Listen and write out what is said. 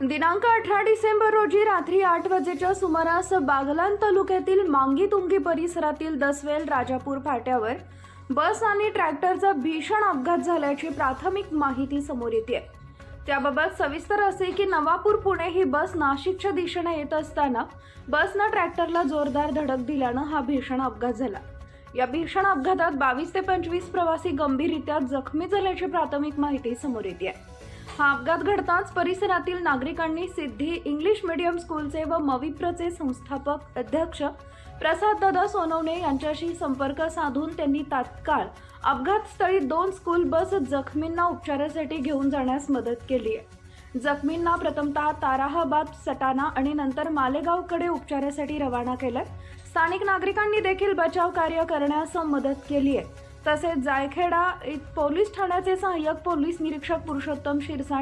दिनांक 18 डिसेंबर रोजी रात्री 8 वाजेच्या सुमारास बागलाण तालुक्यातील मांगीतुंगी परिसरातील दसवेल राजापूर फाट्यावर बस आणि ट्रॅक्टरचा भीषण अपघात झाल्याची प्राथमिक माहिती समोर येते। त्याबाबत सविस्तर असे की नवापूर पुणे ही बस नाशिकच्या दिशेने येत असताना बसनं ट्रॅक्टरला जोरदार धडक दिल्यानं हा भीषण अपघात झाला। या भीषण अपघातात 22 ते 25 प्रवासी गंभीररीत्या जखमी झाल्याची प्राथमिक माहिती समोर येते। हा अपघात घडताच परिसरातील नागरिकांनी सिद्धी इंग्लिश मीडियम स्कूलचे व मविप्रचे संस्थापक अध्यक्ष प्रसाददादा सोनवणे यांच्याशी संपर्क साधून त्यांनी तात्काळ अपघातस्थळी 2 स्कूल बस जखमींना उपचारासाठी घेऊन जाण्यास मदत केली आहे। जखमींना प्रथमतः ताराहाबाद सटाणा आणि नंतर मालेगावकडे उपचारासाठी रवाना केले। स्थानिक नागरिकांनी देखील बचाव कार्य करण्यास मदत केली आहे। तसेच जायखेडा पोलीस ठाण्याचे सहाय्यक पोलीस निरीक्षक पुरुषोत्तम शिरसाट